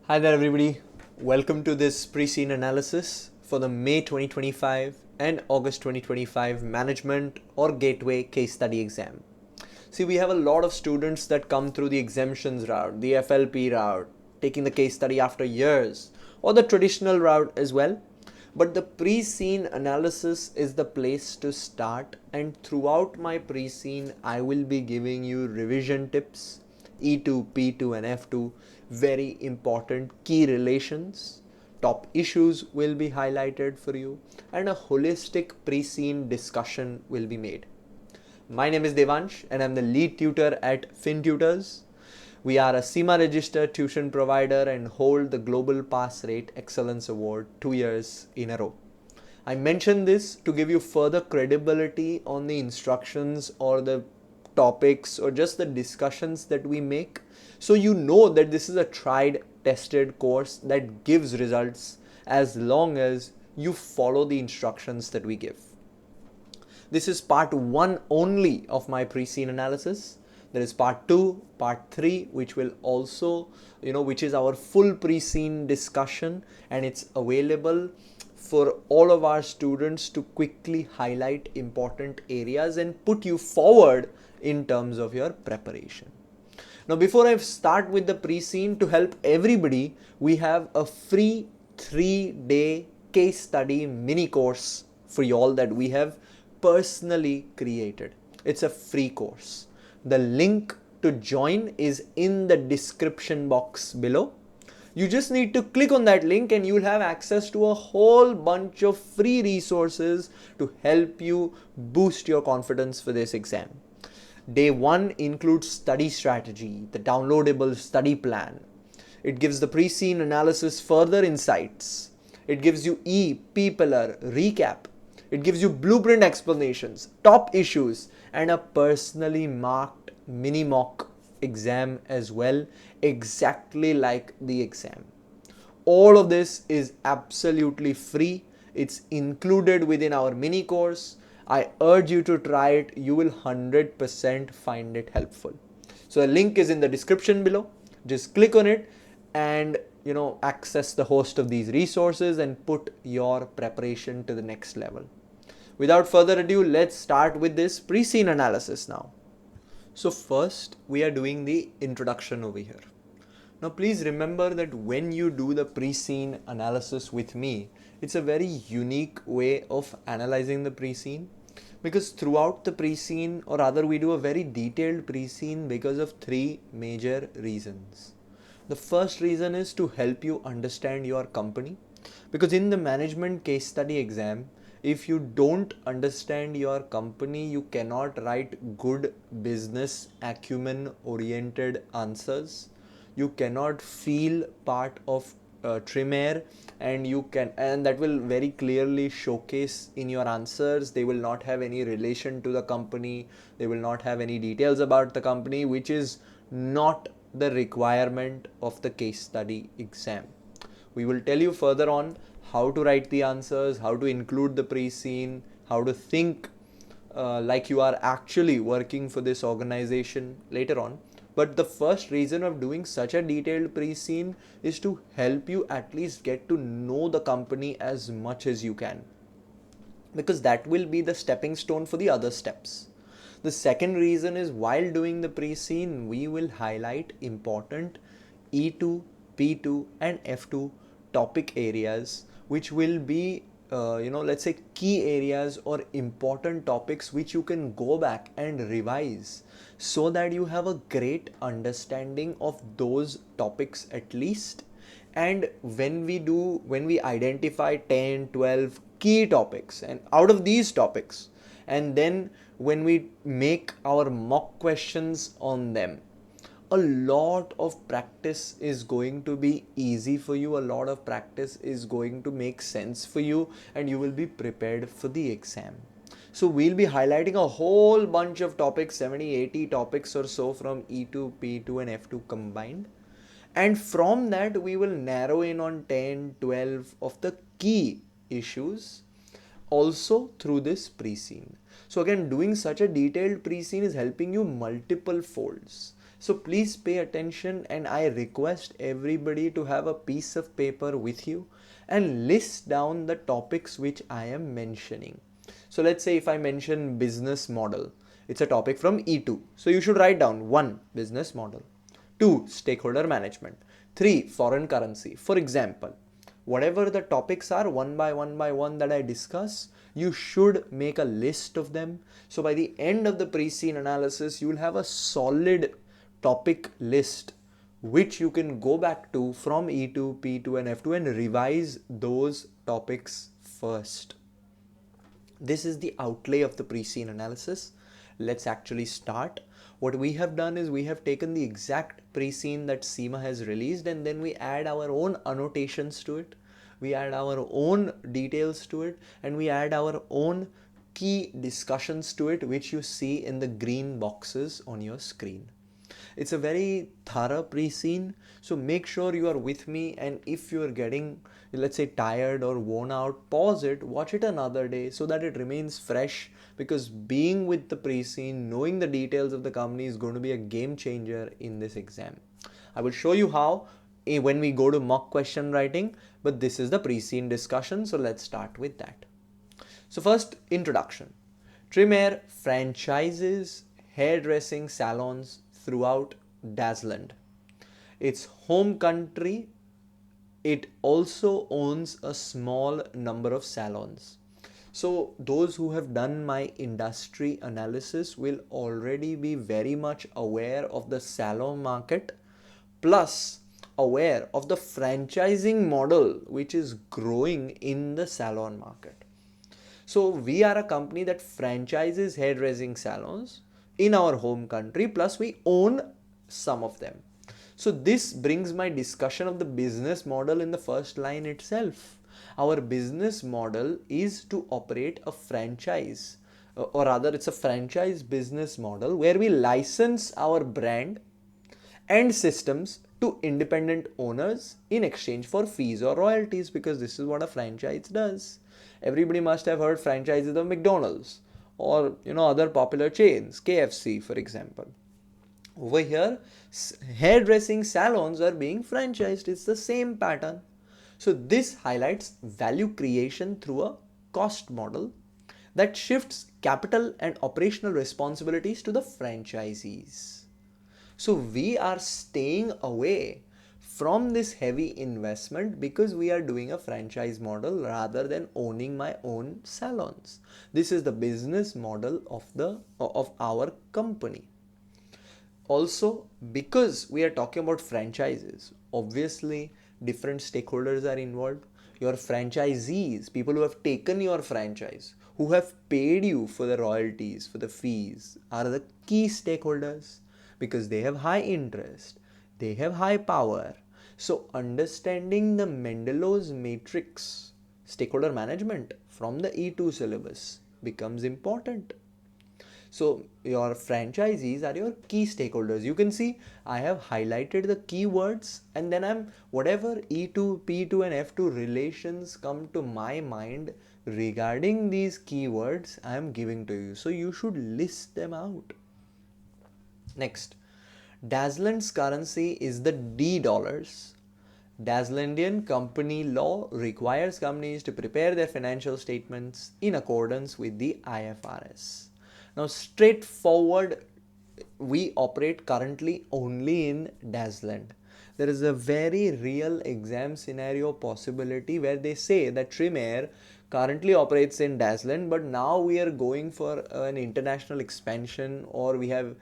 Hi there everybody, welcome to this pre-scene analysis for the May 2025 and August 2025 Management or Gateway Case Study Exam. See, we have a lot of students that come through the exemptions route, the FLP route, taking the case study after years, or the traditional route as well. But the pre-scene analysis is the place to start, and throughout my pre-scene I will be giving you revision tips, E2, P2 and F2, very important key relations, top issues will be highlighted for you, and a holistic pre-scene discussion will be made. My name is Devansh and I'm the lead tutor at Finntutor. We are a CIMA registered tuition provider and hold the Global Pass Rate Excellence Award 2 years in a row. I mention this to give you further credibility on the instructions or the topics or just the discussions that we make, so you know that this is a tried, tested course that gives results as long as you follow the instructions that we give. This is part 1 only of my pre-scene analysis. There is part 2, part 3, which will also, which is our full pre-scene discussion, and it's available for all of our students to quickly highlight important areas and put you forward in terms of your preparation. Now, before I start with the pre-scene, to help everybody, we have a free 3-day case study mini course for you all that we have personally created. It's a free course. The link to join is in the description box below. You just need to click on that link and you'll have access to a whole bunch of free resources to help you boost your confidence for this exam. Day 1 includes study strategy, the downloadable study plan. It gives the pre-scene analysis further insights. It gives you E, P pillar, recap. It gives you blueprint explanations, top issues, and a personally marked mini mock exam as well, exactly like the exam. All of this is absolutely free. It's included within our mini course. I urge you to try it. You will 100% find it helpful. So the link is in the description below. Just click on it and access the host of these resources and put your preparation to the next level. Without further ado, let's start with this pre-scene analysis now. So first, we are doing the introduction over here. Now please remember that when you do the pre-scene analysis with me, it's a very unique way of analyzing the pre-scene, because throughout the pre-scene, or rather we do a very detailed pre-scene because of 3 major reasons. The first reason is to help you understand your company, because in the management case study exam, if you don't understand your company, you cannot write good business acumen oriented answers. You cannot feel part of Trimayr, and that will very clearly showcase in your answers. They will not have any relation to the company. They will not have any details about the company, which is not the requirement of the case study exam. We will tell you further on how to write the answers, how to include the pre-scene, how to think like you are actually working for this organization later on. But the first reason of doing such a detailed pre-scene is to help you at least get to know the company as much as you can, because that will be the stepping stone for the other steps. The second reason is, while doing the pre-scene, we will highlight important E2, P2 and F2 topic areas, which will be let's say key areas or important topics which you can go back and revise, so that you have a great understanding of those topics at least. And when we identify 10, 12 key topics, and out of these topics, and then when we make our mock questions on them, a lot of practice is going to be easy for you. A lot of practice is going to make sense for you, and you will be prepared for the exam. So we'll be highlighting a whole bunch of topics, 70-80 topics or so from E2, P2 and F2 combined. And from that, we will narrow in on 10, 12 of the key issues also through this pre-scene. So again, doing such a detailed pre-scene is helping you multiple folds. So please pay attention, and I request everybody to have a piece of paper with you and list down the topics which I am mentioning. So let's say if I mention business model, it's a topic from E2. So you should write down 1. Business model, 2. Stakeholder management, 3. Foreign currency. For example, whatever the topics are, one by one that I discuss, you should make a list of them. So by the end of the pre-scene analysis, you will have a solid topic list which you can go back to from E2, P2 and F2 and revise those topics first. This is the outlay of the pre-scene analysis. Let's actually start. What we have done is we have taken the exact pre-scene that CIMA has released, and then we add our own annotations to it. We add our own details to it, and we add our own key discussions to it, which you see in the green boxes on your screen. It's a very thorough pre-scene, so make sure you are with me, and if you are getting, let's say, tired or worn out, pause it, watch it another day so that it remains fresh, because being with the pre-scene, knowing the details of the company is going to be a game changer in this exam. I will show you how when we go to mock question writing, but this is the pre-scene discussion, so let's start with that. So first, introduction. Trimayr franchises hairdressing salons throughout Dazzland. Its home country, it also owns a small number of salons. So those who have done my industry analysis will already be very much aware of the salon market, plus aware of the franchising model which is growing in the salon market. So we are a company that franchises hairdressing salons in our home country, plus we own some of them. So this brings my discussion of the business model in the first line itself. Our business model is to operate a franchise, or rather it's a franchise business model where we license our brand and systems to independent owners in exchange for fees or royalties, because this is what a franchise does. Everybody must have heard franchises of McDonald's or other popular chains, KFC for example. Over here, hairdressing salons are being franchised. It's the same pattern. So this highlights value creation through a cost model that shifts capital and operational responsibilities to the franchisees. So we are staying away from this heavy investment because we are doing a franchise model rather than owning my own salons. This is the business model of our company. Also, because we are talking about franchises, obviously different stakeholders are involved. Your franchisees, people who have taken your franchise, who have paid you for the royalties, for the fees, are the key stakeholders, because they have high interest, they have high power. So understanding the Mendelow's matrix, stakeholder management from the E2 syllabus becomes important. So your franchisees are your key stakeholders. You can see I have highlighted the keywords, and then I'm whatever E2, P2 and F2 relations come to my mind regarding these keywords I am giving to you. So you should list them out. Next, Dazzland's currency is the D dollars. Dazzlandian company law requires companies to prepare their financial statements in accordance with the IFRS. Now, straightforward, we operate currently only in Dazzland. There is a very real exam scenario possibility where they say that Trimayr currently operates in Dazzland, but now we are going for an international expansion, or we have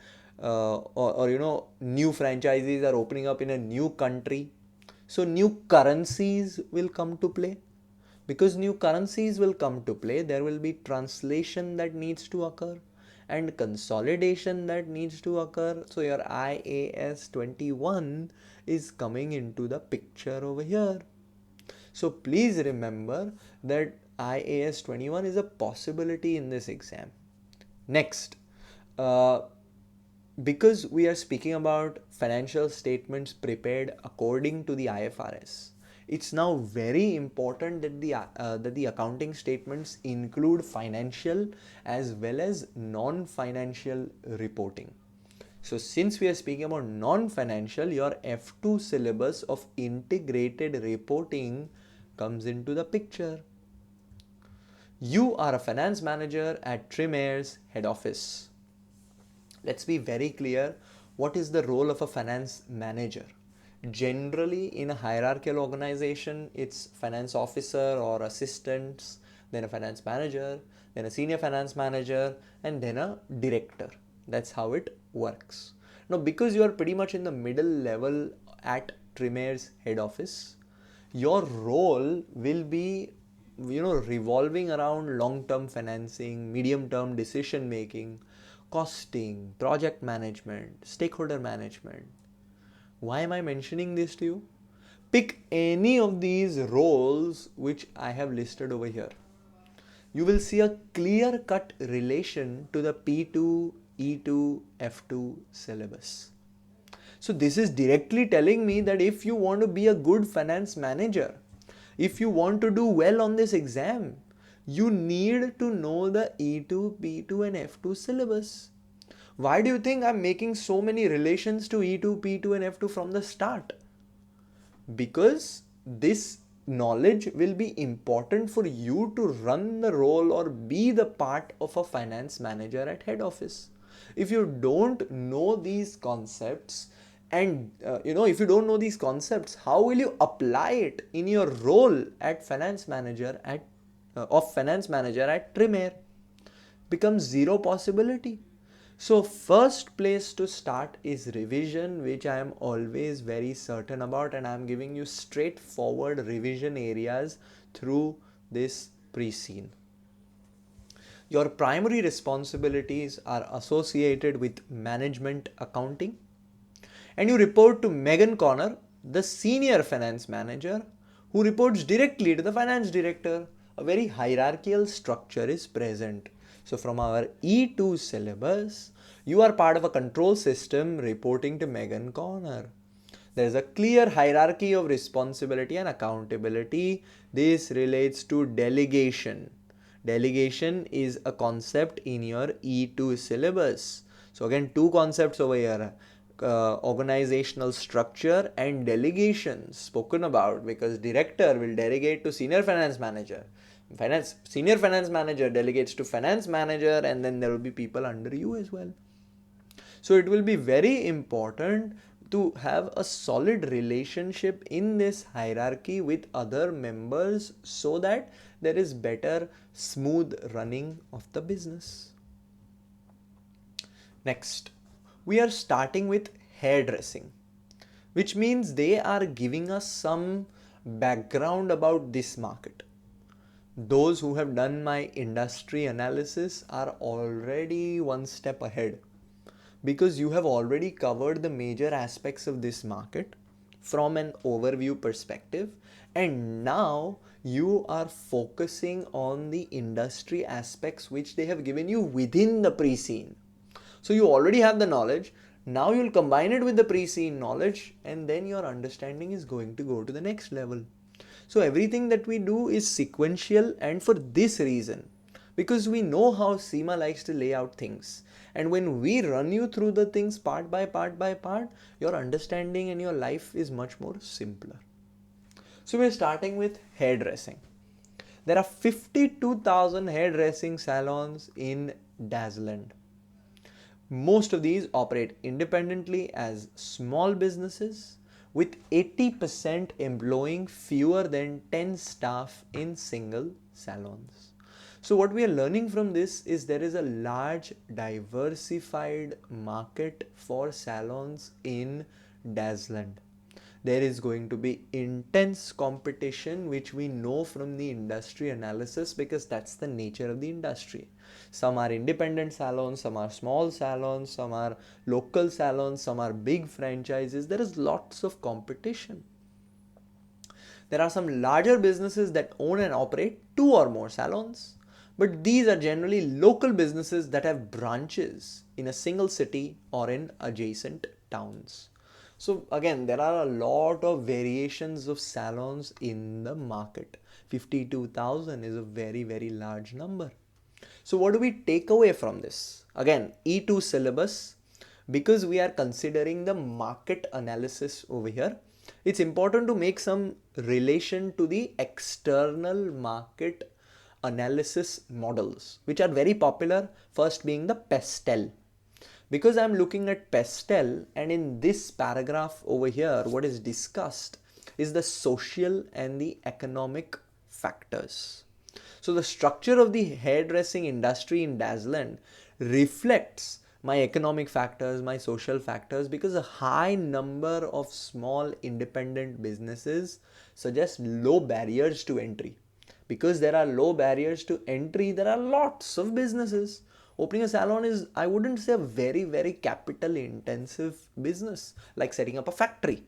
new franchises are opening up in a new country. So new currencies will come to play. Because new currencies will come to play, there will be translation that needs to occur and consolidation that needs to occur. So your IAS 21 is coming into the picture over here. So please remember that IAS 21 is a possibility in this exam. Next, because we are speaking about financial statements prepared according to the IFRS, it's now very important that the accounting statements include financial as well as non-financial reporting. So since we are speaking about non-financial, your F2 syllabus of integrated reporting comes into the picture. You are a finance manager at Trimayr's head office. Let's be very clear, what is the role of a finance manager? Generally, in a hierarchical organization, it's finance officer or assistants, then a finance manager, then a senior finance manager, and then a director. That's how it works. Now, because you are pretty much in the middle level at Trimayr's head office, your role will be revolving around long-term financing, medium-term decision making, costing, project management, stakeholder management. Why am I mentioning this to you? Pick any of these roles which I have listed over here. You will see a clear-cut relation to the P2, E2, F2 syllabus. So this is directly telling me that if you want to be a good finance manager, if you want to do well on this exam, you need to know the E2, P2 and F2 syllabus. Why do you think I'm making so many relations to E2, P2 and F2 from the start? Because this knowledge will be important for you to run the role or be the part of a finance manager at head office. If you don't know these concepts, and if you don't know these concepts, how will you apply it in your role at finance manager at Trimayr? Becomes zero possibility. So first place to start is revision, which I am always very certain about, and I am giving you straightforward revision areas through this pre-scene. Your primary responsibilities are associated with management accounting, and you report to Megan Connor, the senior finance manager, who reports directly to the finance director. A very hierarchical structure is present. So from our E2 syllabus, you are part of a control system reporting to Megan Connor. There is a clear hierarchy of responsibility and accountability. This relates to delegation. Delegation is a concept in your E2 syllabus. So again, two concepts over here. Organizational structure and delegation spoken about, because director will delegate to senior finance manager. Senior finance manager delegates to finance manager, and then there will be people under you as well. So it will be very important to have a solid relationship in this hierarchy with other members so that there is better smooth running of the business. Next, we are starting with hairdressing, which means they are giving us some background about this market. Those who have done my industry analysis are already one step ahead, because you have already covered the major aspects of this market from an overview perspective, and now you are focusing on the industry aspects which they have given you within the pre-scene. So you already have the knowledge. Now you'll combine it with the pre-scene knowledge, and then your understanding is going to go to the next level. So everything that we do is sequential, and for this reason, because we know how CIMA likes to lay out things. And when we run you through the things part by part, your understanding and your life is much more simpler. So we're starting with hairdressing. There are 52,000 hairdressing salons in Dazzland. Most of these operate independently as small businesses, with 80% employing fewer than 10 staff in single salons. So what we are learning from this is there is a large diversified market for salons in Dazzland. There is going to be intense competition, which we know from the industry analysis, because that's the nature of the industry. Some are independent salons, some are small salons, some are local salons, some are big franchises. There is lots of competition. There are some larger businesses that own and operate 2 or more salons, but these are generally local businesses that have branches in a single city or in adjacent towns. So again, there are a lot of variations of salons in the market. 52,000 is a very, very large number. So what do we take away from this? Again, E2 syllabus, because we are considering the market analysis over here, it's important to make some relation to the external market analysis models, which are very popular, first being the Pestel. Because I'm looking at Pestel, and in this paragraph over here, what is discussed is the social and the economic factors. So the structure of the hairdressing industry in Dazzland reflects my economic factors, my social factors, because a high number of small independent businesses suggest low barriers to entry. Because there are low barriers to entry, there are lots of businesses. Opening a salon is, I wouldn't say, a very, very capital intensive business like setting up a factory.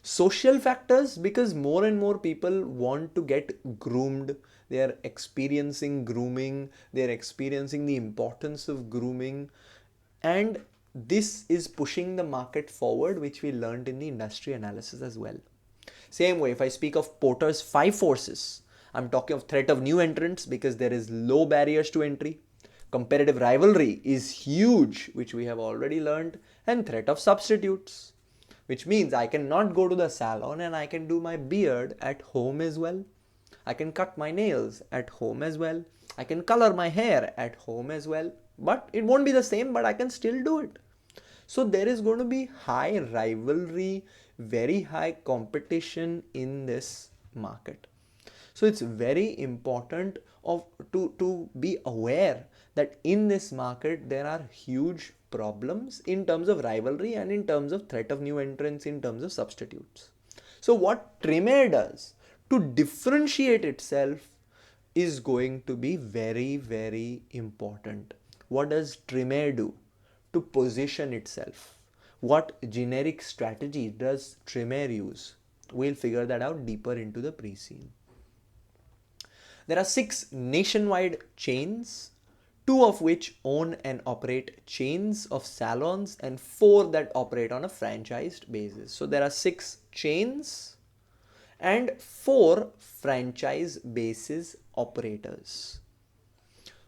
Social factors, because more and more people want to get groomed, they are experiencing grooming, they are experiencing the importance of grooming, and this is pushing the market forward, which we learned in the industry analysis as well. Same way, if I speak of Porter's 5 forces, I'm talking of threat of new entrants because there is low barriers to entry. Competitive rivalry is huge, which we have already learned, and threat of substitutes, which means I cannot go to the salon and I can do my beard at home as well. I can cut my nails at home as well. I can color my hair at home as well. But it won't be the same, but I can still do it. So there is going to be high rivalry, very high competition in this market. So it's very important to be aware that in this market there are huge problems in terms of rivalry and in terms of threat of new entrants, in terms of substitutes. So what Trimayr does to differentiate itself is going to be very, very important. What does Trimayr do to position itself? What generic strategy does Trimayr use? We'll figure that out deeper into the pre-scene. There are 6 nationwide chains, 2 of which own and operate chains of salons and 4 that operate on a franchised basis. So there are 6 chains and 4 franchise basis operators.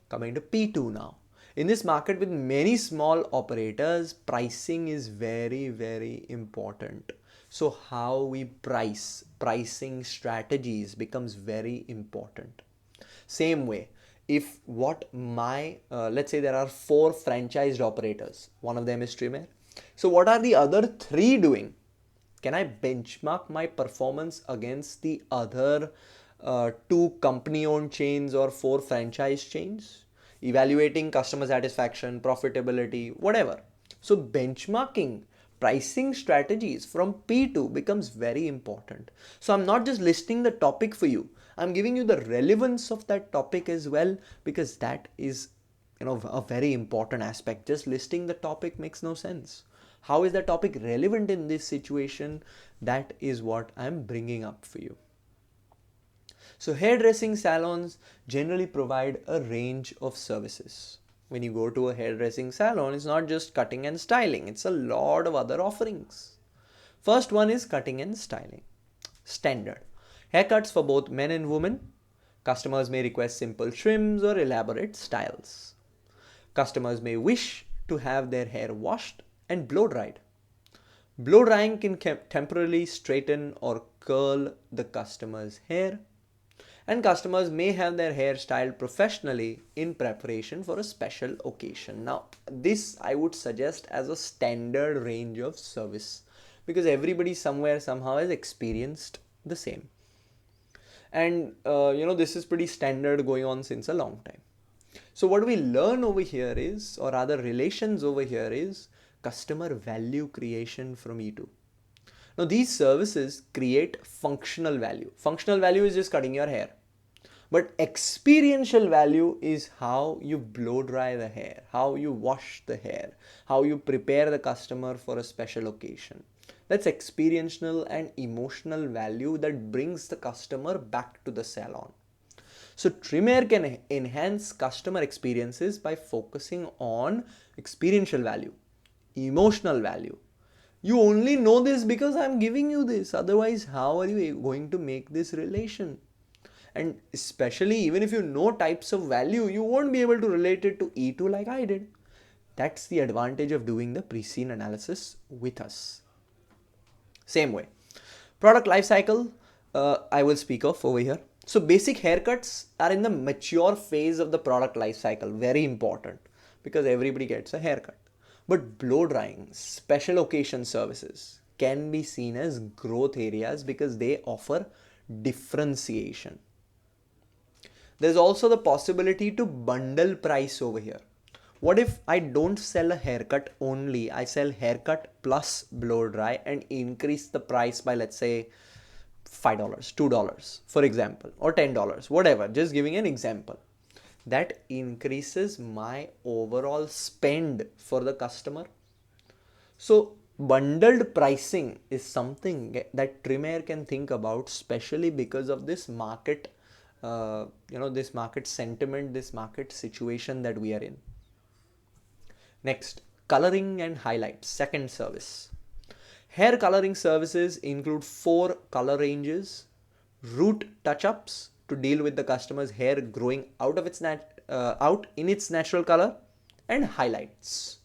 Coming to P2 now. In this market with many small operators, pricing is very, very important. So how we pricing strategies becomes very important. Same way, if let's say there are 4 franchised operators, one of them is Trimayr. So what are the other 3 doing? Can I benchmark my performance against the other 2 company-owned chains or 4 franchise chains? Evaluating customer satisfaction, profitability, whatever. So benchmarking pricing strategies from P2 becomes very important. So I'm not just listing the topic for you. I'm giving you the relevance of that topic as well, because that is a very important aspect. Just listing the topic makes no sense. How is the topic relevant in this situation? That is what I'm bringing up for you. So hairdressing salons generally provide a range of services. When you go to a hairdressing salon, it's not just cutting and styling. It's a lot of other offerings. First one is cutting and styling. Standard. Haircuts for both men and women. Customers may request simple trims or elaborate styles. Customers may wish to have their hair washed and blow dried. Blow drying can temporarily straighten or curl the customer's hair. And customers may have their hair styled professionally in preparation for a special occasion. Now, this I would suggest as a standard range of service, because everybody somewhere somehow has experienced the same. And this is pretty standard, going on since a long time. So what we learn over here is, or rather relations over here is, customer value creation from E2. Now these services create functional value. Functional value is just cutting your hair. But experiential value is how you blow dry the hair, how you wash the hair, how you prepare the customer for a special occasion. That's experiential and emotional value that brings the customer back to the salon. So Trimayr can enhance customer experiences by focusing on experiential value, emotional value. You only know this because I'm giving you this. Otherwise, how are you going to make this relation? And especially even if you know types of value, you won't be able to relate it to E2 like I did. That's the advantage of doing the pre-scene analysis with us. Same way. Product life cycle, I will speak of over here. So basic haircuts are in the mature phase of the product life cycle. Very important because everybody gets a haircut. But blow drying, special occasion services can be seen as growth areas because they offer differentiation. There's also the possibility to bundle price over here. What if I don't sell a haircut only, I sell haircut plus blow dry and increase the price by, let's say, $5, $2 for example, or $10, whatever, just giving an example. That increases my overall spend for the customer. So bundled pricing is something that Trimayr can think about, especially because of this market, this market sentiment, this market situation that we are in. Next, coloring and highlights, second service. Hair coloring services include 4 color ranges, root touch-ups to deal with the customer's hair growing out of its out in its natural color, and highlights.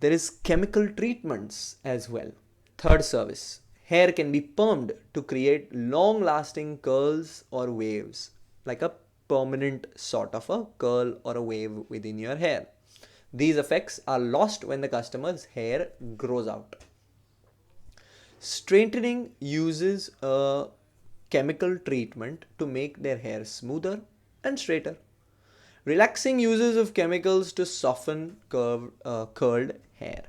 There is chemical treatments as well. Third service, hair can be permed to create long-lasting curls or waves, like a permanent sort of a curl or a wave within your hair. These effects are lost when the customer's hair grows out. Straightening uses a chemical treatment to make their hair smoother and straighter. Relaxing uses of chemicals to soften curled hair.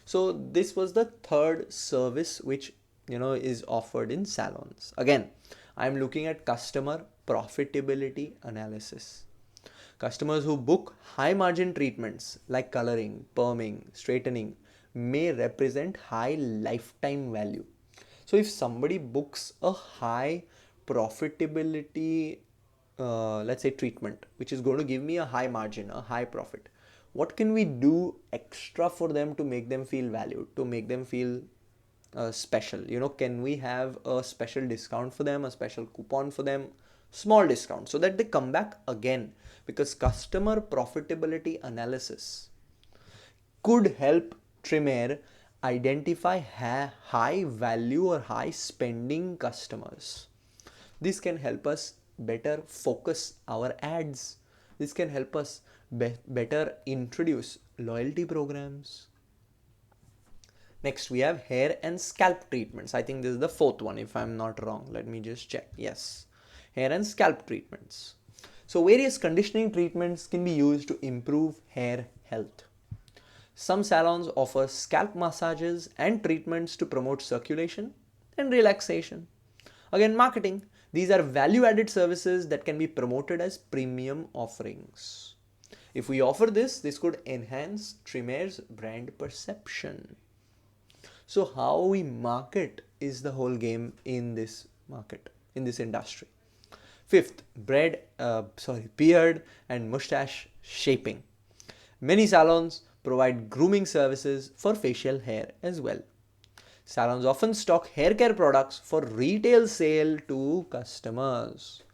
So this was the third service which is offered in salons. Again, I'm looking at customer profitability analysis. Customers who book high margin treatments like coloring, perming, straightening may represent high lifetime value. So if somebody books a high profitability, let's say treatment, which is going to give me a high margin, a high profit, what can we do extra for them to make them feel valued, to make them feel special? Can we have a special discount for them, a special coupon for them, small discount, so that they come back again? Because customer profitability analysis could help Trimayr identify high value or high spending customers. This can help us better focus our ads. This can help us better introduce loyalty programs. Next, we have hair and scalp treatments. I think this is the fourth one, if I'm not wrong. Let me just check. Yes, hair and scalp treatments. So various conditioning treatments can be used to improve hair health. Some salons offer scalp massages and treatments to promote circulation and relaxation. Again, marketing. These are value-added services that can be promoted as premium offerings. If we offer this could enhance Trimayr's brand perception. So how we market is the whole game in this market, in this industry. Fifth, beard and mustache shaping. Many salons provide grooming services for facial hair as well. Salons often stock hair care products for retail sale to customers.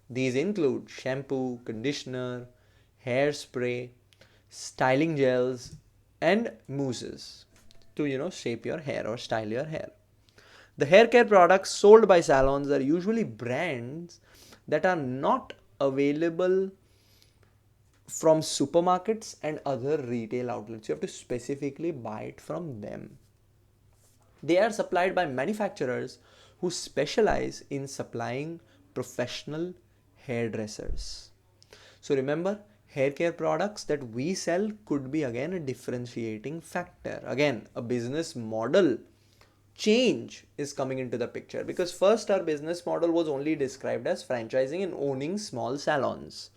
These include shampoo, conditioner, hairspray, styling gels, and mousses to shape your hair or style your hair. The hair care products sold by salons are usually brands that are not available from supermarkets and other retail outlets. You have to specifically buy it from them. They are supplied by manufacturers who specialize in supplying professional hairdressers. So remember, hair care products that we sell could be again a differentiating factor. Again, a business model change is coming into the picture, because first our business model was only described as franchising and owning small salons.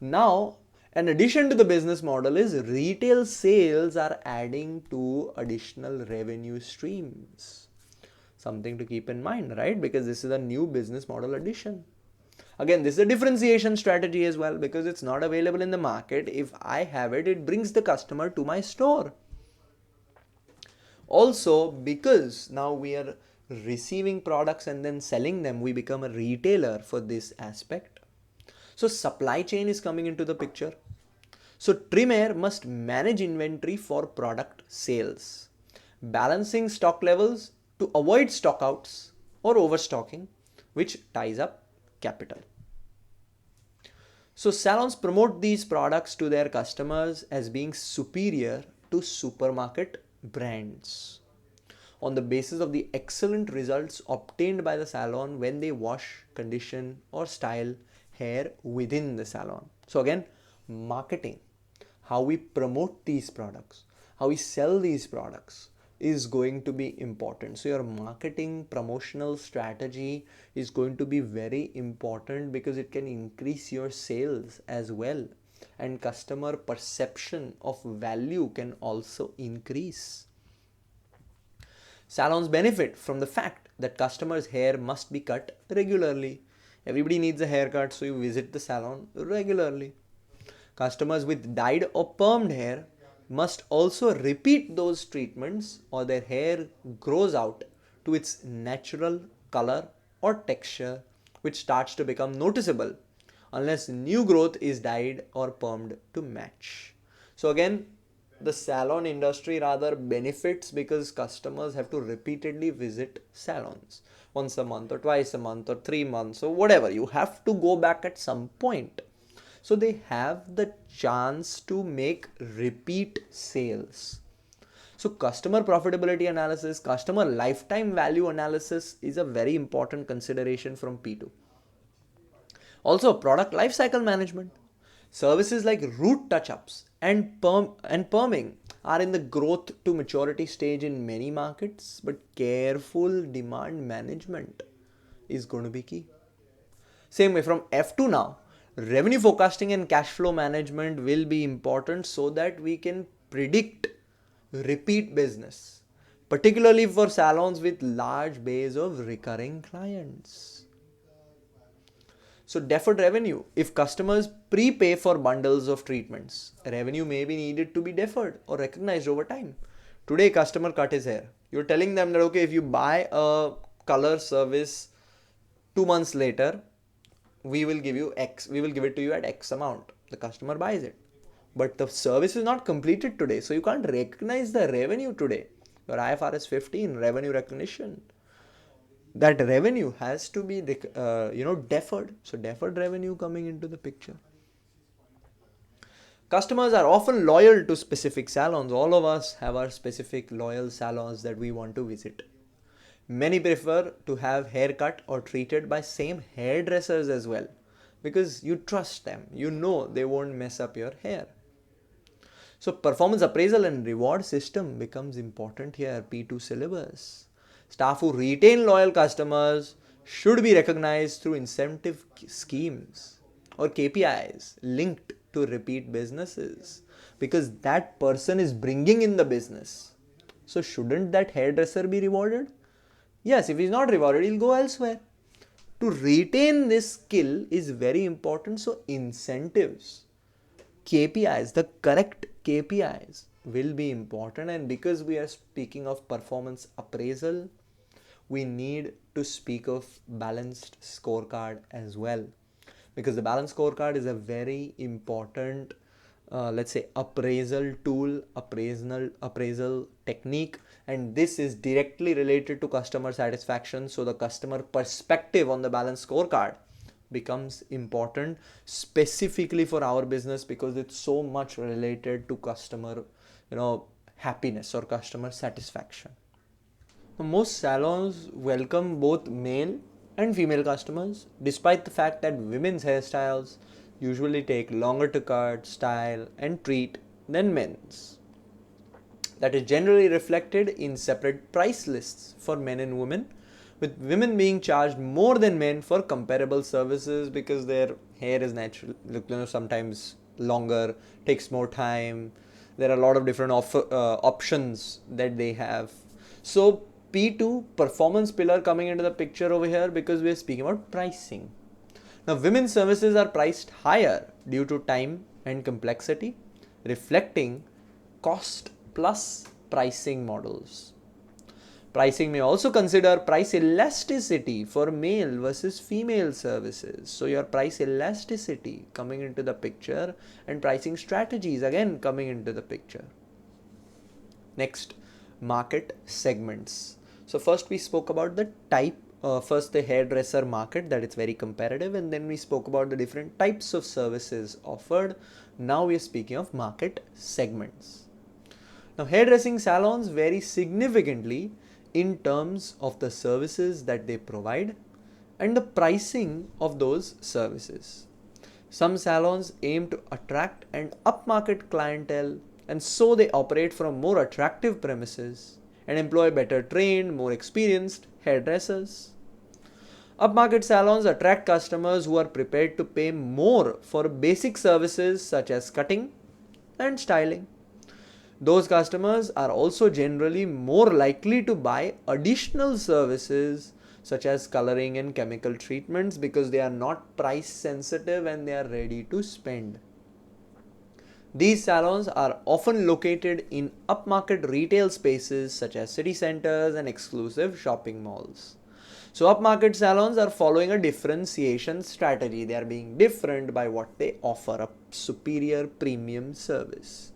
Now, an addition to the business model is retail sales are adding to additional revenue streams. Something to keep in mind, right? Because this is a new business model addition. Again, this is a differentiation strategy as well, because it's not available in the market. If I have it, it brings the customer to my store. Also, because now we are receiving products and then selling them, we become a retailer for this aspect. So supply chain is coming into the picture. So Trimayr must manage inventory for product sales, balancing stock levels to avoid stockouts or overstocking, which ties up capital. So salons promote these products to their customers as being superior to supermarket brands on the basis of the excellent results obtained by the salon when they wash, condition or style hair within the salon. So again, marketing, how we promote these products, how we sell these products is going to be important. So your marketing promotional strategy is going to be very important because it can increase your sales as well, and customer perception of value can also increase. Salons benefit from the fact that customers' hair must be cut regularly. Everybody needs a haircut, so you visit the salon regularly. Customers with dyed or permed hair must also repeat those treatments or their hair grows out to its natural color or texture, which starts to become noticeable unless new growth is dyed or permed to match. So again, the salon industry rather benefits because customers have to repeatedly visit salons once a month or twice a month or 3 months or whatever. You have to go back at some point. So they have the chance to make repeat sales. So customer profitability analysis, customer lifetime value analysis is a very important consideration from P2. Also, product lifecycle management. Services like root touch-ups and perming are in the growth to maturity stage in many markets, but careful demand management is going to be key. Same way from F2 now, revenue forecasting and cash flow management will be important so that we can predict repeat business, particularly for salons with large base of recurring clients. So deferred revenue, if customers prepay for bundles of treatments, revenue may be needed to be deferred or recognized over time. Today customer cut his hair. You're telling them that okay, if you buy a color service 2 months later, we will give you X, we will give it to you at X amount. The customer buys it. But the service is not completed today, so you can't recognize the revenue today. Your IFRS 15 revenue recognition, that revenue has to be deferred. So deferred revenue coming into the picture. Customers are often loyal to specific salons. All of us have our specific loyal salons that we want to visit. Many prefer to have haircut or treated by same hairdressers as well, because you trust them, you know they won't mess up your hair. So performance appraisal and reward system becomes important here, P2 syllabus. Staff who retain loyal customers should be recognized through incentive schemes or KPIs linked to repeat businesses, because that person is bringing in the business. So shouldn't that hairdresser be rewarded? Yes, if he's not rewarded, he'll go elsewhere. To retain this skill is very important. So incentives, KPIs, the correct KPIs will be important. And because we are speaking of performance appraisal, we need to speak of balanced scorecard as well, because the balanced scorecard is a very important let's say appraisal tool, appraisal technique, and this is directly related to customer satisfaction. So the customer perspective on the balanced scorecard becomes important specifically for our business, because it's so much related to customer happiness or customer satisfaction. Most salons welcome both male and female customers, despite the fact that women's hairstyles usually take longer to cut, style and treat than men's. That is generally reflected in separate price lists for men and women, with women being charged more than men for comparable services because their hair is natural, sometimes longer, takes more time. There are a lot of different options that they have. So P2 performance pillar coming into the picture over here, because we are speaking about pricing. Now women's services are priced higher due to time and complexity, reflecting cost plus pricing models. Pricing may also consider price elasticity for male versus female services. So your price elasticity coming into the picture, and pricing strategies again coming into the picture. Next, market segments. So first we spoke about the type, first the hairdresser market, that it's very competitive, and then we spoke about the different types of services offered. Now we are speaking of market segments. Now hairdressing salons vary significantly in terms of the services that they provide and the pricing of those services. Some salons aim to attract an upmarket clientele, and so they operate from more attractive premises and employ better trained, more experienced hairdressers. Upmarket salons attract customers who are prepared to pay more for basic services such as cutting and styling. Those customers are also generally more likely to buy additional services such as coloring and chemical treatments because they are not price sensitive and they are ready to spend. These salons are often located in upmarket retail spaces such as city centers and exclusive shopping malls. So upmarket salons are following a differentiation strategy. They are being different by what they offer, a superior premium service.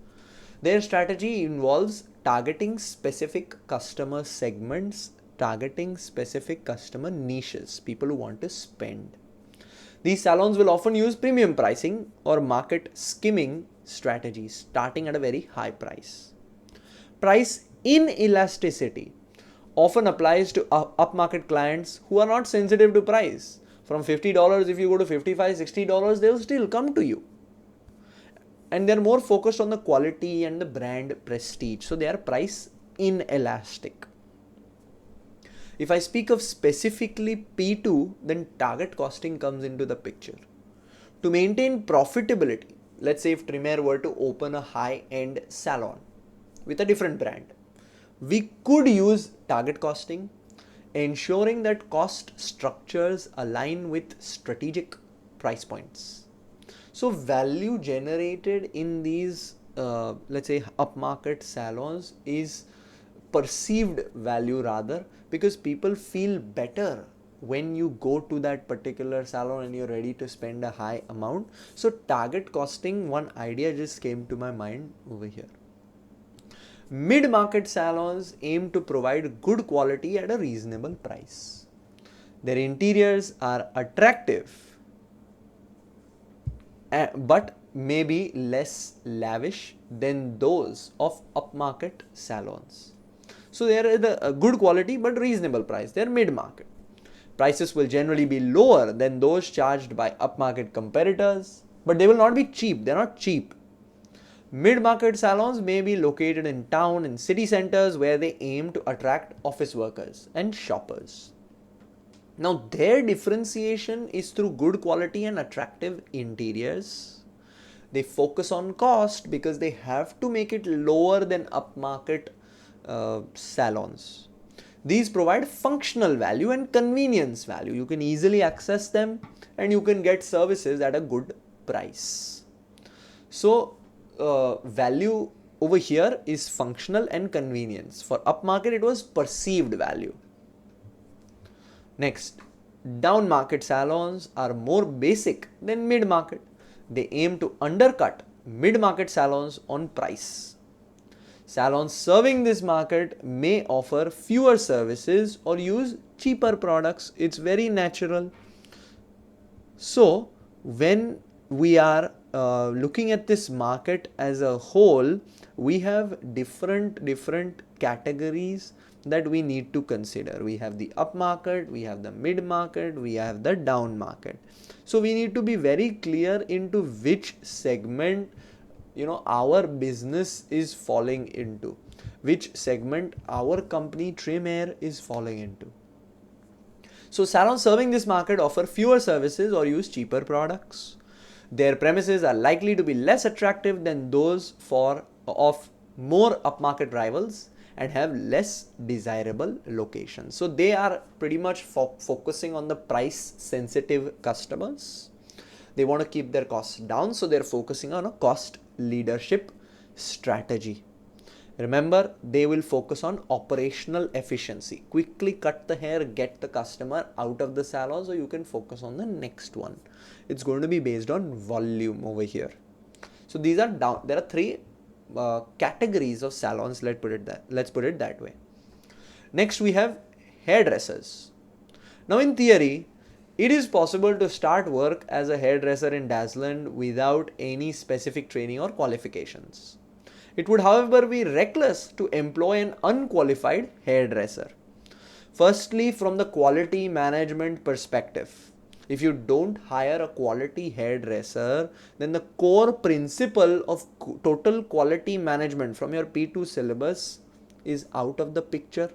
Their strategy involves targeting specific customer segments, targeting specific customer niches, people who want to spend. These salons will often use premium pricing or market skimming strategies, starting at a very high price. Price inelasticity often applies to upmarket clients who are not sensitive to price. From $50, if you go to $55, $60, they will still come to you. And they're more focused on the quality and the brand prestige. So they are price inelastic. If I speak of specifically P2, then target costing comes into the picture. To maintain profitability, let's say if Trimayr were to open a high-end salon with a different brand, we could use target costing, ensuring that cost structures align with strategic price points. So value generated in these, let's say upmarket salons is perceived value rather, because people feel better when you go to that particular salon and you're ready to spend a high amount. So target costing, one idea just came to my mind over here. Mid-market salons aim to provide good quality at a reasonable price. Their interiors are attractive but may be less lavish than those of upmarket salons. So they are a good quality but reasonable price. They are mid-market. Prices will generally be lower than those charged by upmarket competitors, but they will not be cheap. They are not cheap. Mid-market salons may be located in town and city centers where they aim to attract office workers and shoppers. Now their differentiation is through good quality and attractive interiors. They focus on cost because they have to make it lower than upmarket salons. These provide functional value and convenience value. You can easily access them and you can get services at a good price. So value over here is functional and convenience. For upmarket, it was perceived value. Next, down market salons are more basic than mid market. They aim to undercut mid market salons on price. Salons serving this market may offer fewer services or use cheaper products. It's very natural. So when we are looking at this market as a whole, we have different categories that we need to consider. We have the up market, we have the mid market, we have the down market. So we need to be very clear into which segment our business is falling into, which segment our company Trimayr is falling into. So salons serving this market offer fewer services or use cheaper products. Their premises are likely to be less attractive than those of more upmarket rivals and have less desirable locations. So they are pretty much focusing on the price sensitive customers. They want to keep their costs down, so they're focusing on a cost leadership strategy. Remember, they will focus on operational efficiency. Quickly cut the hair, get the customer out of the salon so you can focus on the next one. It's going to be based on volume over here. So these are down. There are three categories of salons. Let's put it that way. Next, we have hairdressers. Now, in theory, it is possible to start work as a hairdresser in Dazzland without any specific training or qualifications. It would, however, be reckless to employ an unqualified hairdresser. Firstly, from the quality management perspective, if you don't hire a quality hairdresser, then the core principle of total quality management from your P2 syllabus is out of the picture.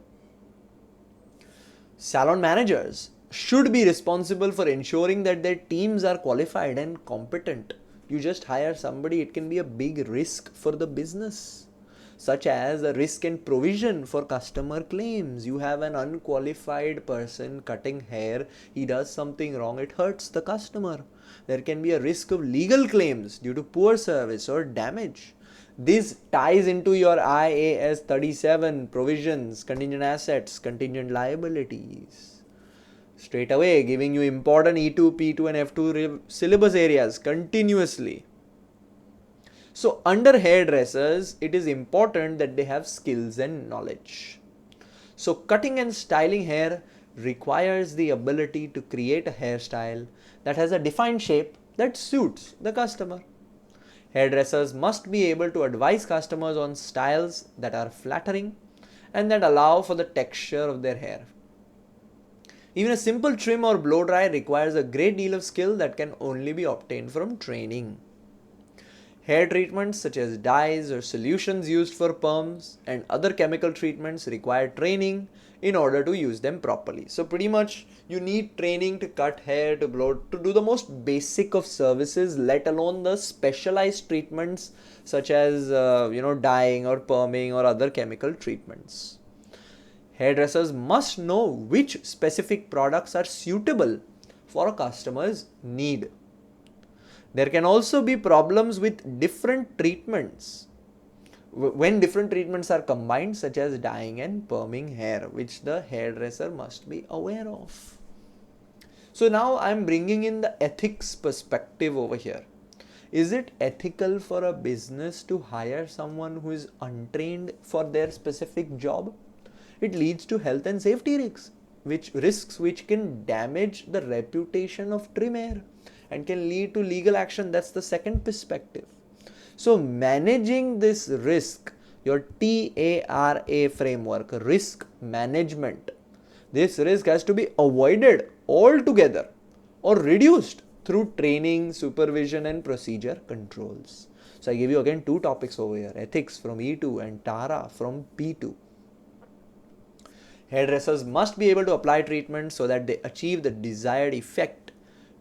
Salon managers should be responsible for ensuring that their teams are qualified and competent. You just hire somebody, it can be a big risk for the business, such as a risk and provision for customer claims. You have an unqualified person cutting hair, he does something wrong, it hurts the customer. There can be a risk of legal claims due to poor service or damage. This ties into your IAS 37 provisions, contingent assets, contingent liabilities. Straight away giving you important E2, P2 and F2 syllabus areas continuously. So under hairdressers, it is important that they have skills and knowledge. So cutting and styling hair requires the ability to create a hairstyle that has a defined shape that suits the customer. Hairdressers must be able to advise customers on styles that are flattering and that allow for the texture of their hair. Even a simple trim or blow dry requires a great deal of skill that can only be obtained from training. Hair treatments such as dyes or solutions used for perms and other chemical treatments require training in order to use them properly. So pretty much you need training to cut hair, to blow, to do the most basic of services, let alone the specialized treatments such as dyeing or perming or other chemical treatments. Hairdressers must know which specific products are suitable for a customer's need. There can also be problems with different treatments when different treatments are combined, such as dyeing and perming hair, which the hairdresser must be aware of. So now I am bringing in the ethics perspective over here. Is it ethical for a business to hire someone who is untrained for their specific job? It leads to health and safety risks which can damage the reputation of Trimayr and can lead to legal action. That's the second perspective. So managing this risk, your TARA framework, risk management, this risk has to be avoided altogether or reduced through training, supervision and procedure controls. So I give you again two topics over here, ethics from E2 and TARA from P2. Hairdressers must be able to apply treatments so that they achieve the desired effect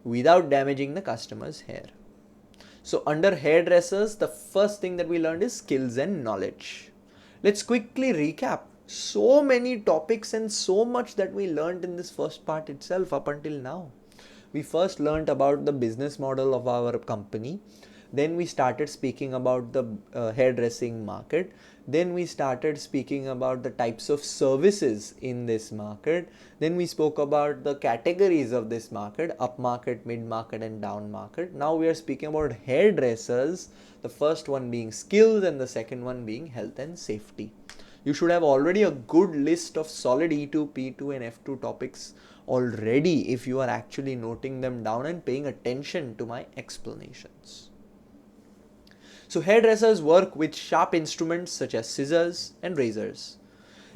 without damaging the customer's hair. So under hairdressers, the first thing that we learned is skills and knowledge. Let's quickly recap. So many topics and so much that we learned in this first part itself up until now. We first learned about the business model of our company. Then we started speaking about the hairdressing market. Then we started speaking about the types of services in this market. Then we spoke about the categories of this market, up market, mid market and down market. Now we are speaking about hairdressers, the first one being skills and the second one being health and safety. You should have already a good list of solid E2, P2 and F2 topics already if you are actually noting them down and paying attention to my explanations. So hairdressers work with sharp instruments such as scissors and razors.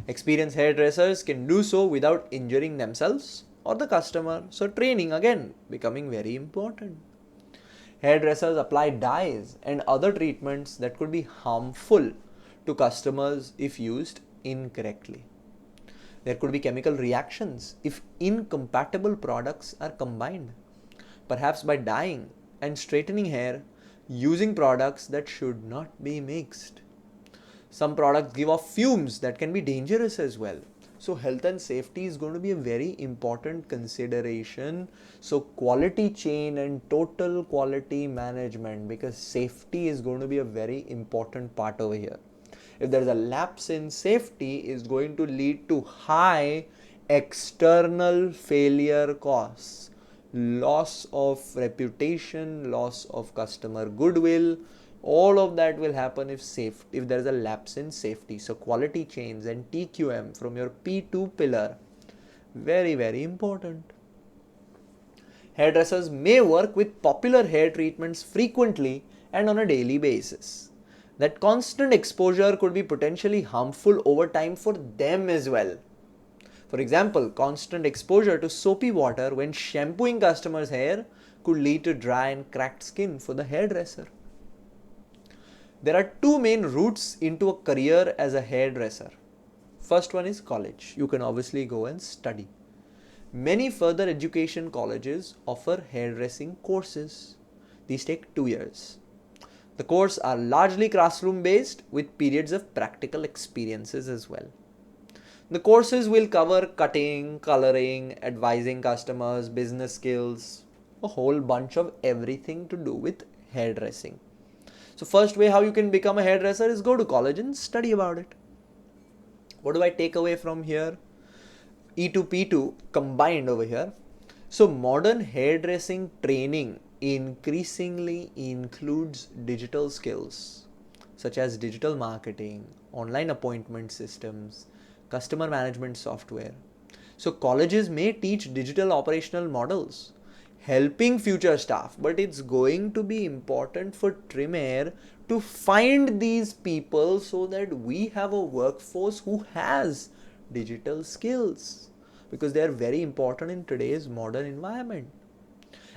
Experienced hairdressers can do so without injuring themselves or the customer. So training again becoming very important. Hairdressers apply dyes and other treatments that could be harmful to customers if used incorrectly. There could be chemical reactions if incompatible products are combined, perhaps by dyeing and straightening hair using products that should not be mixed. Some products give off fumes that can be dangerous as well. So health and safety is going to be a very important consideration. So quality chain and total quality management, because safety is going to be a very important part over here. If there's a lapse in safety, is going to lead to high external failure costs, loss of reputation, loss of customer goodwill. All of that will happen if there's a lapse in safety. So quality chains and TQM from your P2 pillar, very, very important. Hairdressers may work with popular hair treatments frequently and on a daily basis. That constant exposure could be potentially harmful over time for them as well. For example, constant exposure to soapy water when shampooing customers' hair could lead to dry and cracked skin for the hairdresser. There are two main routes into a career as a hairdresser. First one is college. You can obviously go and study. Many further education colleges offer hairdressing courses. These take 2 years. The courses are largely classroom based with periods of practical experiences as well. The courses will cover cutting, coloring, advising customers, business skills, a whole bunch of everything to do with hairdressing. So first way how you can become a hairdresser is go to college and study about it. What do I take away from here? E2 P2 combined over here. So modern hairdressing training increasingly includes digital skills such as digital marketing, online appointment systems, customer management software. So colleges may teach digital operational models, helping future staff, but it's going to be important for Trimayr to find these people so that we have a workforce who has digital skills, because they are very important in today's modern environment.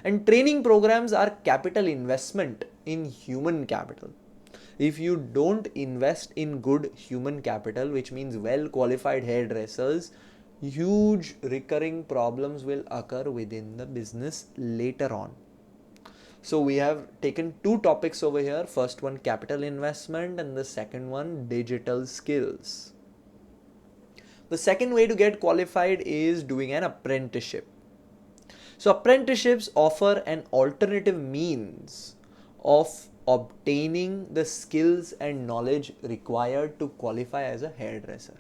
And training programs are capital investment in human capital. If you don't invest in good human capital, which means well qualified hairdressers, huge recurring problems will occur within the business later on. So we have taken two topics over here. First one, capital investment, and the second one, digital skills. The second way to get qualified is doing an apprenticeship. So apprenticeships offer an alternative means of obtaining the skills and knowledge required to qualify as a hairdresser,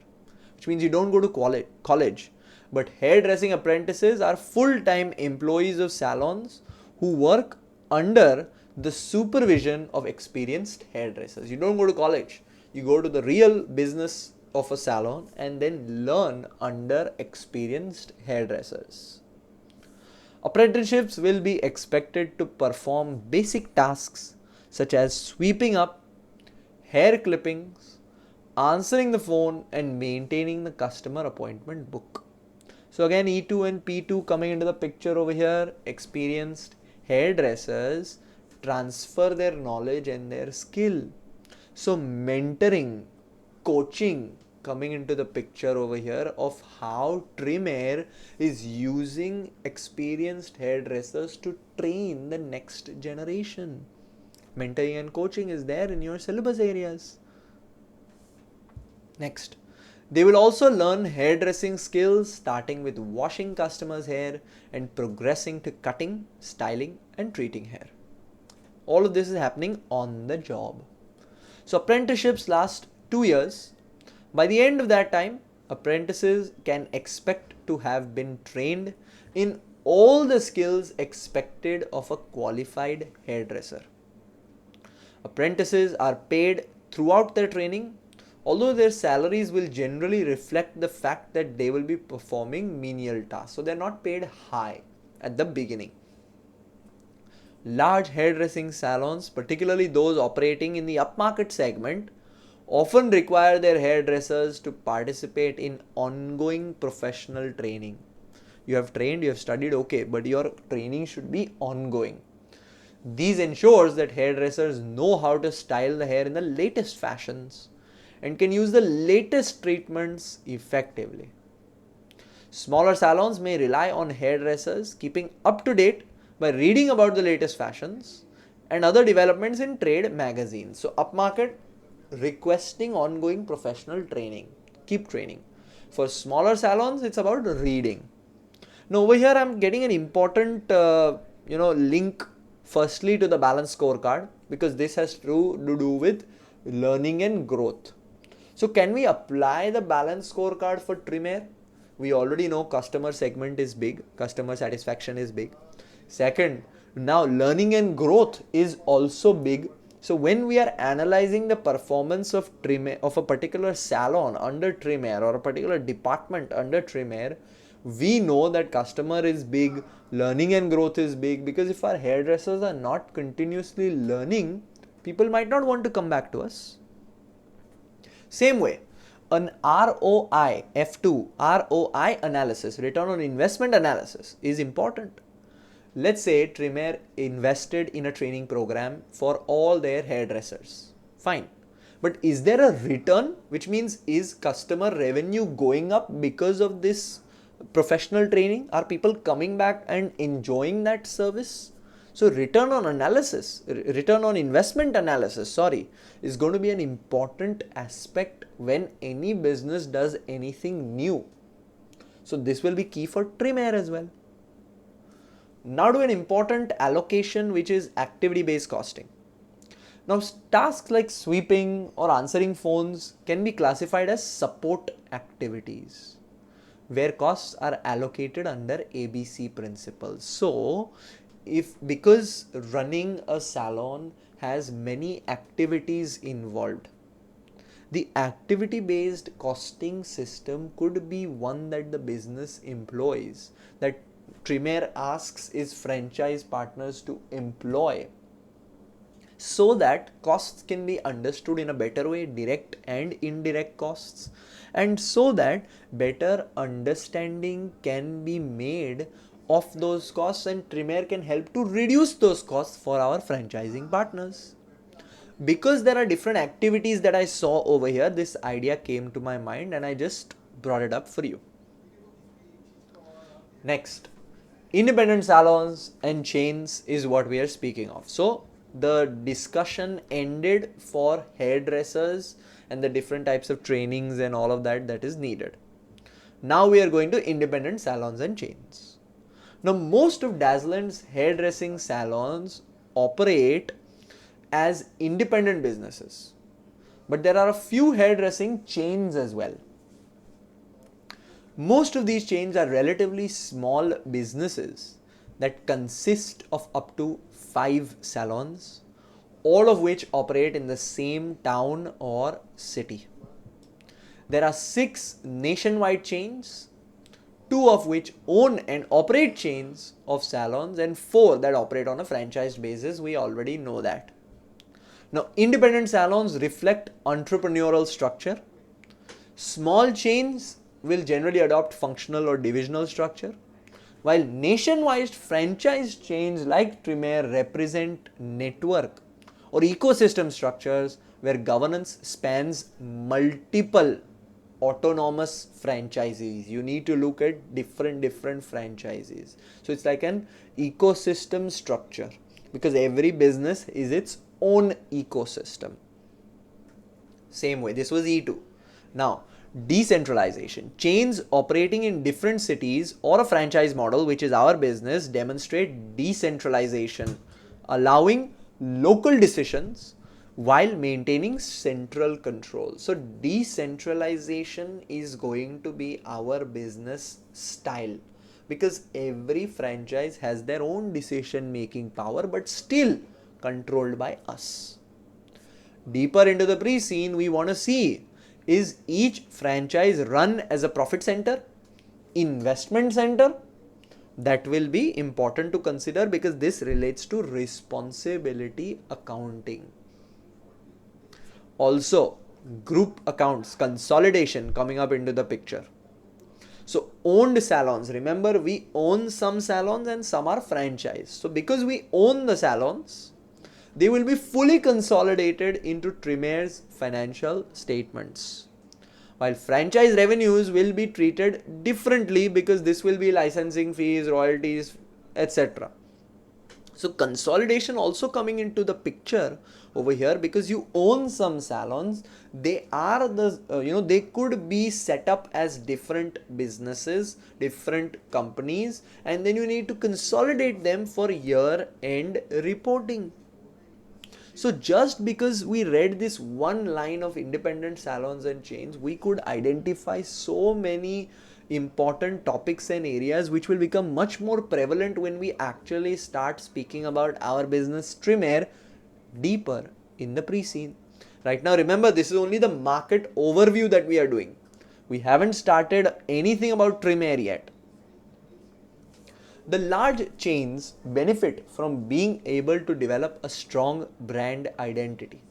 which means you don't go to college, but hairdressing apprentices are full-time employees of salons who work under the supervision of experienced hairdressers. You don't go to college, you go to the real business of a salon and then learn under experienced hairdressers. Apprenticeships will be expected to perform basic tasks such as sweeping up, hair clippings, answering the phone, and maintaining the customer appointment book. So again, E2 and P2 coming into the picture over here. Experienced hairdressers transfer their knowledge and their skill. So mentoring, coaching coming into the picture over here of how Trimayr is using experienced hairdressers to train the next generation. Mentoring and coaching is there in your syllabus areas. Next, they will also learn hairdressing skills starting with washing customers' hair and progressing to cutting, styling and treating hair. All of this is happening on the job. So apprenticeships last 2 years. By the end of that time, apprentices can expect to have been trained in all the skills expected of a qualified hairdresser. Apprentices are paid throughout their training, although their salaries will generally reflect the fact that they will be performing menial tasks. So they're not paid high at the beginning. Large hairdressing salons, particularly those operating in the upmarket segment, often require their hairdressers to participate in ongoing professional training. You have trained, you have studied, okay, but your training should be ongoing. These ensures that hairdressers know how to style the hair in the latest fashions and can use the latest treatments effectively. Smaller salons may rely on hairdressers keeping up to date by reading about the latest fashions and other developments in trade magazines. So upmarket, requesting ongoing professional training, keep training. For smaller salons, it's about reading. Now over here I'm getting an important link firstly to the balanced scorecard, because this has to do with learning and growth. So can we apply the balance scorecard for Trimayr? We already know customer segment is big, customer satisfaction is big. Second, now learning and growth is also big. So when we are analyzing the performance of Trimayr, of a particular salon under Trimayr or a particular department under Trimayr, we know that customer is big, learning and growth is big, because if our hairdressers are not continuously learning, people might not want to come back to us. Same way, an ROI, F2, ROI analysis, return on investment analysis is important. Let's say Trimayr invested in a training program for all their hairdressers. Fine. But is there a return? Which means, is customer revenue going up because of this professional training? Are people coming back and enjoying that service? So return on investment analysis, is going to be an important aspect when any business does anything new. So this will be key for Trimayr as well. Now to an important allocation, which is activity-based costing. Now tasks like sweeping or answering phones can be classified as support activities, where costs are allocated under ABC principles. So because running a salon has many activities involved, the activity-based costing system could be one that the business employs, that Trimayr asks its franchise partners to employ, so that costs can be understood in a better way, direct and indirect costs, and so that better understanding can be made of those costs, and Trimayr can help to reduce those costs for our franchising partners. Because there are different activities that I saw over here, this idea came to my mind and I just brought it up for you. Next, independent salons and chains is what we are speaking of. So the discussion ended for hairdressers and the different types of trainings and all of that is needed. Now we are going to independent salons and chains. Now most of Dazzlant's hairdressing salons operate as independent businesses, but there are a few hairdressing chains as well. Most of these chains are relatively small businesses that consist of up to 5 salons, all of which operate in the same town or city. There are 6 nationwide chains, 2 of which own and operate chains of salons, and 4 that operate on a franchised basis. We already know that. Now, independent salons reflect entrepreneurial structure. Small chains will generally adopt functional or divisional structure, while nationwide franchise chains like Trimayr represent network or ecosystem structures where governance spans multiple autonomous franchisees. You need to look at different franchisees. So it's like an ecosystem structure, because every business is its own ecosystem. Same way, this was E2. Now, decentralization. Chains operating in different cities or a franchise model, which is our business, demonstrate decentralization, allowing local decisions while maintaining central control. So decentralization is going to be our business style, because every franchise has their own decision making power, but still controlled by us. Deeper into the pre-scene, we want to see, is each franchise run as a profit center, investment center? That will be important to consider, because this relates to responsibility accounting. Also, group accounts, consolidation coming up into the picture. So owned salons, remember we own some salons and some are franchised. So because we own the salons, they will be fully consolidated into Trimayr's financial statements, while franchise revenues will be treated differently, because this will be licensing fees, royalties, etc. So consolidation also coming into the picture over here, because you own some salons, they are they could be set up as different businesses, different companies, and then you need to consolidate them for year-end reporting. So just because we read this one line of independent salons and chains, we could identify so many important topics and areas which will become much more prevalent when we actually start speaking about our business Trimayr deeper in the pre-scene. Right now, remember, this is only the market overview that we are doing. We haven't started anything about Trimayr yet. The large chains benefit from being able to develop a strong brand identity.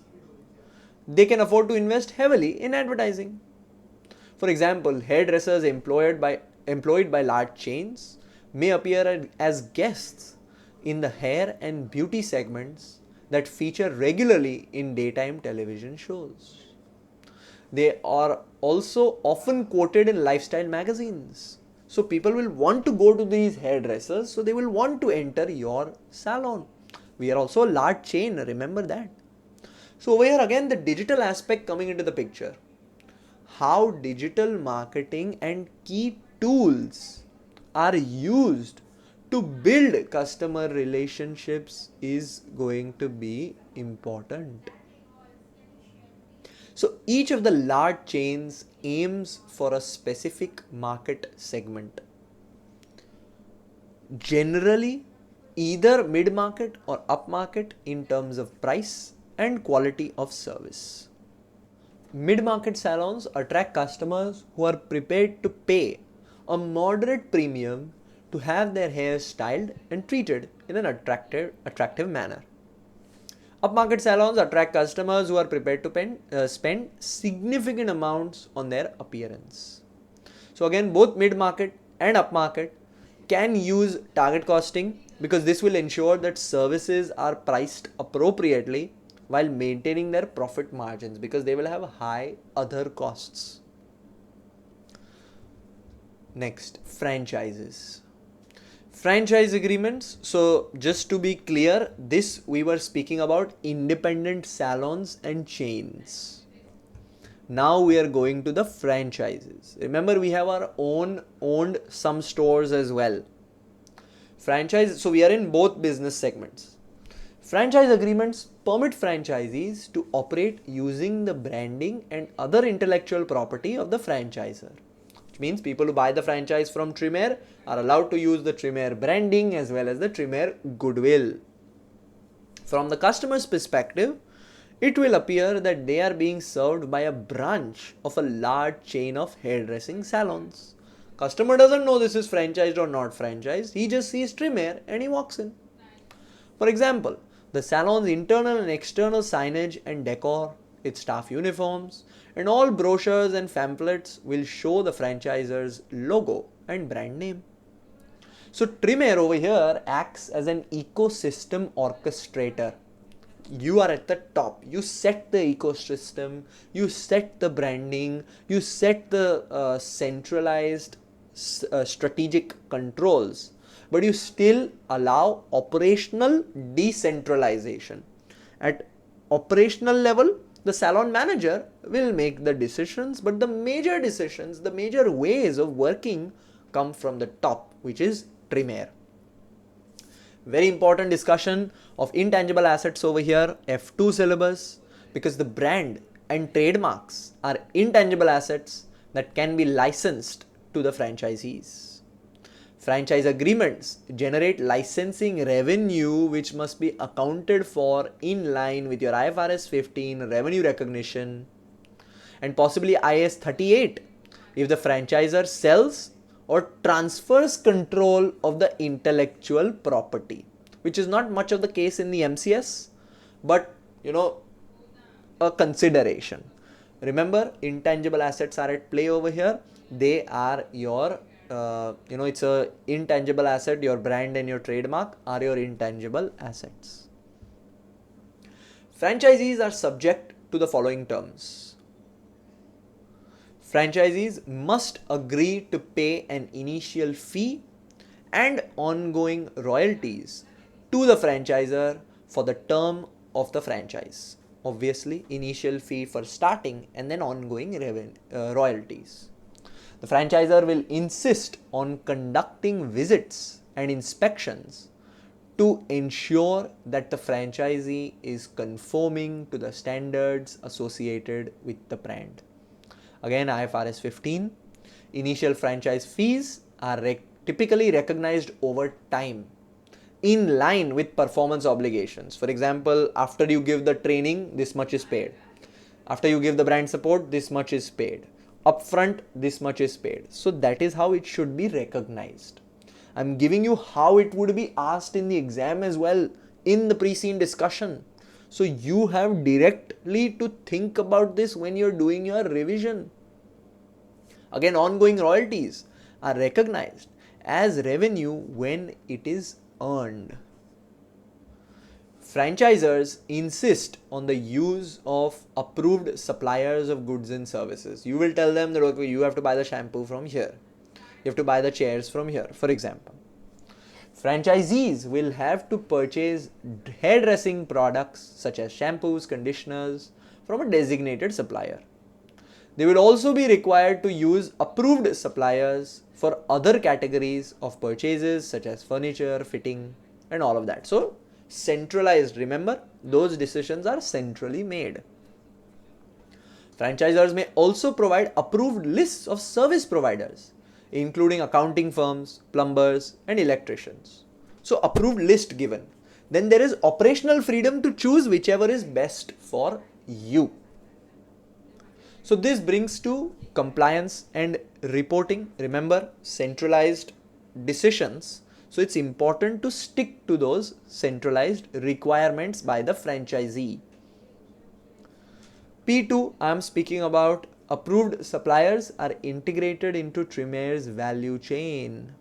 They can afford to invest heavily in advertising. For example, hairdressers employed by large chains may appear as guests in the hair and beauty segments that feature regularly in daytime television shows. They are also often quoted in lifestyle magazines. So people will want to go to these hairdressers, so they will want to enter your salon. We are also a large chain, remember that. So over here again, the digital aspect coming into the picture. How digital marketing and key tools are used to build customer relationships is going to be important. So each of the large chains aims for a specific market segment. Generally, either mid-market or upmarket in terms of price and quality of service. Mid-market salons attract customers who are prepared to pay a moderate premium to have their hair styled and treated in an attractive manner. Upmarket salons attract customers who are prepared to spend significant amounts on their appearance. So again, both mid-market and upmarket can use target costing because this will ensure that services are priced appropriately while maintaining their profit margins because they will have high other costs. Next, franchises. Franchise agreements. So just to be clear, this we were speaking about independent salons and chains. Now we are going to the franchises. Remember, we have our own owned some stores as well. Franchise, so we are in both business segments. Franchise agreements permit franchisees to operate using the branding and other intellectual property of the franchisor. Means people who buy the franchise from Trimayr are allowed to use the Trimayr branding as well as the Trimayr goodwill. From the customer's perspective, it will appear that they are being served by a branch of a large chain of hairdressing salons. Customer doesn't know this is franchised or not franchised, he just sees Trimayr and he walks in. For example, the salon's internal and external signage and decor, its staff uniforms, and all brochures and pamphlets will show the franchisor's logo and brand name. So Trimayr over here acts as an ecosystem orchestrator. You are at the top. You set the ecosystem, you set the branding, you set the centralized strategic controls, but you still allow operational decentralization. At operational level, the salon manager will make the decisions, but the major decisions, the major ways of working come from the top, which is Trimayr. Very important discussion of intangible assets over here, F2 syllabus, because the brand and trademarks are intangible assets that can be licensed to the franchisees. Franchise agreements generate licensing revenue which must be accounted for in line with your IFRS 15 revenue recognition and possibly IAS 38 if the franchisor sells or transfers control of the intellectual property, which is not much of the case in the MCS, but a consideration. Remember, intangible assets are at play over here. They are your it's a intangible asset. Your brand and your trademark are your intangible assets. Franchisees are subject to the following terms. Franchisees must agree to pay an initial fee and ongoing royalties to the franchisor for the term of the franchise. Obviously, initial fee for starting and then ongoing royalties. The franchisor will insist on conducting visits and inspections to ensure that the franchisee is conforming to the standards associated with the brand. Again, IFRS 15, initial franchise fees are typically recognized over time in line with performance obligations. For example, after you give the training, this much is paid. After you give the brand support, this much is paid. Upfront, this much is paid. So that is how it should be recognized. I'm giving you how it would be asked in the exam as well in the pre-scene discussion. So you have directly to think about this when you're doing your revision. Again, ongoing royalties are recognized as revenue when it is earned. Franchisors insist on the use of approved suppliers of goods and services. You will tell them that, okay, you have to buy the shampoo from here. You have to buy the chairs from here, for example. Franchisees will have to purchase hairdressing products such as shampoos, conditioners from a designated supplier. They will also be required to use approved suppliers for other categories of purchases such as furniture, fitting, and all of that. So, centralized, remember, those decisions are centrally made. Franchisors may also provide approved lists of service providers, including accounting firms, plumbers, and electricians. So, approved list given. Then there is operational freedom to choose whichever is best for you. So this brings to compliance and reporting. Remember, centralized decisions. So it's important to stick to those centralized requirements by the franchisee. P2, I am speaking about approved suppliers are integrated into Trimayr's value chain,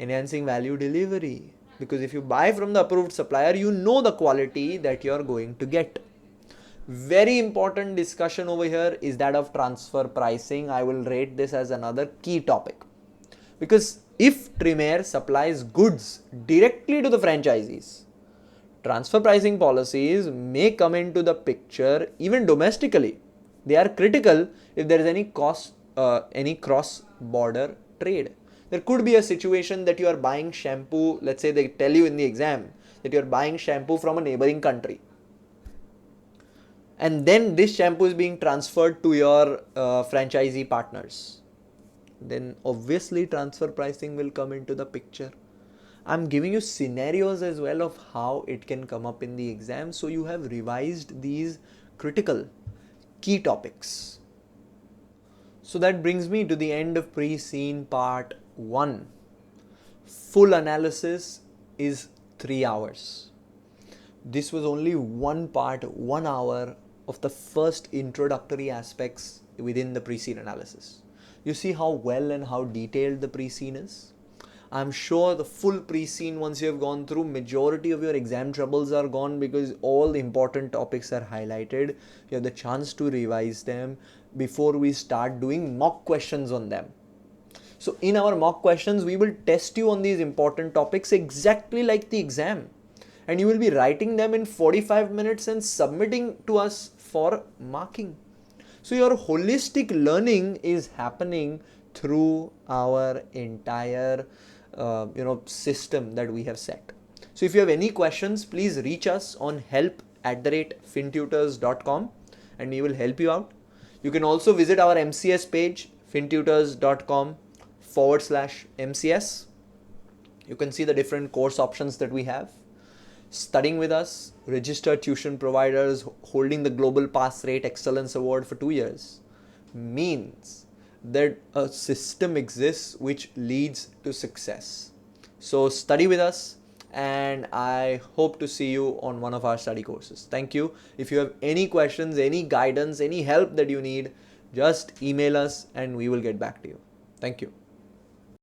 enhancing value delivery. Because if you buy from the approved supplier, you know the quality that you are going to get. Very important discussion over here is that of transfer pricing. I will rate this as another key topic. Because if Trimayr supplies goods directly to the franchisees, transfer pricing policies may come into the picture even domestically. They are critical if there is any cross-border trade. There could be a situation that you are buying shampoo, let's say they tell you in the exam that you are buying shampoo from a neighboring country. And then this shampoo is being transferred to your franchisee partners. Then obviously transfer pricing will come into the picture. I'm giving you scenarios as well of how it can come up in the exam. So you have revised these critical key topics. So that brings me to the end of pre-scene part 1. Full analysis is 3 hours. This was only one part, 1 hour of the first introductory aspects within the pre-scene analysis. You see how well and how detailed the pre-scene is? I'm sure the full pre-scene, once you have gone through, majority of your exam troubles are gone because all the important topics are highlighted. You have the chance to revise them before we start doing mock questions on them. So in our mock questions, we will test you on these important topics exactly like the exam. And you will be writing them in 45 minutes and submitting to us for marking. So your holistic learning is happening through our entire system that we have set. So if you have any questions, please reach us on help@fintutors.com and we will help you out. You can also visit our MCS page, fintutors.com/MCS. You can see the different course options that we have. Studying with us, registered tuition providers holding the Global Pass Rate Excellence Award for 2 years means that a system exists which leads to success. So study with us and I hope to see you on one of our study courses. Thank you. If you have any questions, any guidance, any help that you need, just email us and we will get back to you. Thank you.